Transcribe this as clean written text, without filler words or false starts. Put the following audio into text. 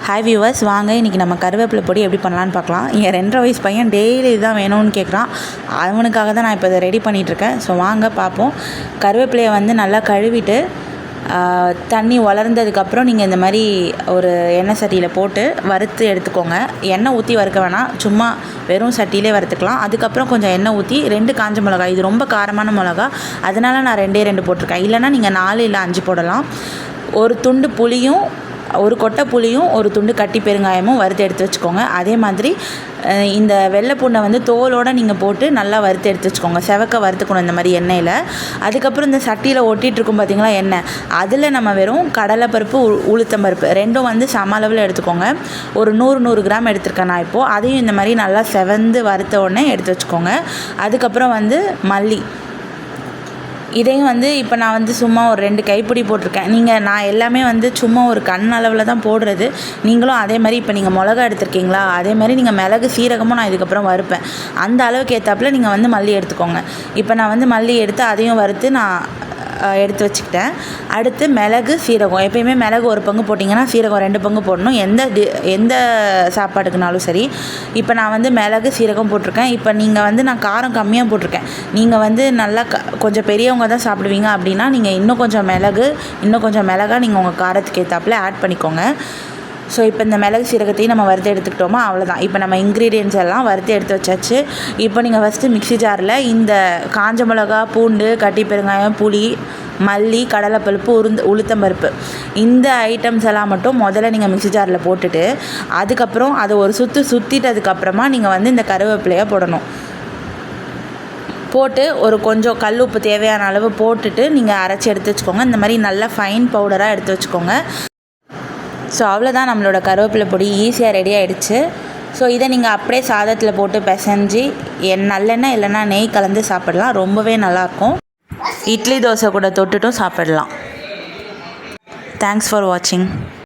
Hi viewers, வாங்க இன்றைக்கி நம்ம கருவேப்பிலை பொடி எப்படி பண்ணலான்னு பார்க்கலாம். இங்கே 2.5 வயசு பையன் டெய்லி இதுதான் வேணும்னு கேட்குறான். அவனுக்காக தான் நான் இப்போ இதை ரெடி பண்ணிகிட்ருக்கேன். ஸோ வாங்க பார்ப்போம். கருவேப்பிலையை வந்து நல்லா கழுவிட்டு தண்ணி வளர்ந்ததுக்கப்புறம் நீங்கள் இந்த மாதிரி ஒரு எண்ணெய் சட்டியில் போட்டு வறுத்து எடுத்துக்கோங்க. எண்ணெய் ஊற்றி வறுக்க வேணாம், சும்மா வெறும் சட்டியிலே வறுத்துக்கலாம். அதுக்கப்புறம் கொஞ்சம் எண்ணெய் ஊற்றி 2 காஞ்ச மிளகா, இது ரொம்ப காரமான மிளகா, அதனால் நான் 2 போட்டிருக்கேன். இல்லைனா நீங்கள் 4 இல்லை 5 போடலாம். ஒரு துண்டு புளியும், ஒரு கொட்டை புளியும், ஒரு துண்டு கட்டி பெருங்காயமும் வறுத்து எடுத்து வச்சுக்கோங்க. அதே மாதிரி இந்த வெள்ளை பூண்டை வந்து தோலோடு நீங்கள் போட்டு நல்லா வறுத்து எடுத்து வச்சுக்கோங்க. செவக்க வறுத்துக்கணும் இந்த மாதிரி எண்ணெயில். அதுக்கப்புறம் இந்த சட்டியில் ஒட்டிகிட்ருக்கும் பார்த்திங்களா எண்ணெய், அதில் நம்ம வெறும் கடலைப்பருப்பு, உளுத்தம்பருப்பு ரெண்டும் வந்து சம அளவில் எடுத்துக்கோங்க. ஒரு 100 கிராம் எடுத்துருக்கேன் நான் இப்போது. அதையும் இந்த மாதிரி நல்லா செவந்து வறுத்த உடனே எடுத்து வச்சுக்கோங்க. அதுக்கப்புறம் வந்து மல்லி, இதையும் வந்து இப்போ நான் வந்து சும்மா ஒரு 2 கைப்பிடி போட்டிருக்கேன். நான் எல்லாமே வந்து சும்மா ஒரு கண் அளவில் தான் போடுறது. நீங்களும் அதே மாதிரி இப்போ நீங்கள் மிளகா எடுத்துருக்கீங்களா, அதே மாதிரி நீங்கள் மிளகு சீரகமும் நான் இதுக்கப்புறம் வறுப்பேன். அந்த அளவுக்கு ஏற்றாப்புல நீங்கள் வந்து மல்லி எடுத்துக்கோங்க. இப்போ நான் வந்து மல்லி எடுத்து அதையும் வறுத்து நான் எடுத்து வச்சுக்கிட்டேன். அடுத்து மிளகு சீரகம், எப்பயுமே மிளகு 1 பங்கு போட்டிங்கன்னா சீரகம் 2 பங்கு போடணும், எந்த சாப்பாட்டுக்குனாலும் சரி. இப்போ நான் வந்து மிளகு சீரகம் போட்டிருக்கேன். இப்போ நீங்கள் வந்து நான் காரம் கம்மியாக போட்டிருக்கேன். நீங்கள் வந்து நல்லா கொஞ்சம் பெரியவங்க தான் சாப்பிடுவீங்க அப்படின்னா நீங்கள் இன்னும் கொஞ்சம் மிளகா நீங்கள் உங்கள் காரத்துக்கு ஏற்றாப்புல ஆட் பண்ணிக்கோங்க. ஸோ இப்போ இந்த மிளகு சீரகத்தையும் நம்ம வறுத்து எடுத்துக்கிட்டோமா, அவ்வளோதான். இப்போ நம்ம இன்க்ரீடியன்ட்ஸ் எல்லாம் வறுத்து எடுத்து வச்சாச்சு. இப்போ நீங்கள் ஃபஸ்ட்டு மிக்ஸி ஜாரில் இந்த காஞ்ச மிளகா, பூண்டு, கட்டி பெருங்காயம், புளி, மல்லி, கடலைப்பருப்பு, உளுத்தம்பருப்பு, இந்த ஐட்டம்ஸ் எல்லாம் மட்டும் முதல்ல நீங்கள் மிக்ஸி ஜாரில் போட்டுட்டு அதுக்கப்புறம் அதை ஒரு சுற்றிட்டதுக்கப்புறமா நீங்கள் வந்து இந்த கருவேப்பிலையை போடணும். போட்டு ஒரு கொஞ்சம் கல் உப்பு தேவையான அளவு போட்டுட்டு நீங்கள் அரைச்சி எடுத்து வச்சுக்கோங்க. இந்த மாதிரி நல்லா ஃபைன் பவுடராக எடுத்து வச்சுக்கோங்க. ஸோ அவ்வளோதான், நம்மளோட கருவேப்பிலை பொடி ஈஸியாக ரெடி ஆகிடுச்சு. ஸோ இதை நீங்கள் அப்படியே சாதத்தில் போட்டு பிசைஞ்சு நல்லெண்ணெய் இல்லைன்னா நெய் கலந்து சாப்பிடலாம். ரொம்பவே நல்லாயிருக்கும். இட்லி தோசை கூட தொட்டுட்டும் சாப்பிடலாம். தேங்க்ஸ் ஃபார் வாட்சிங்.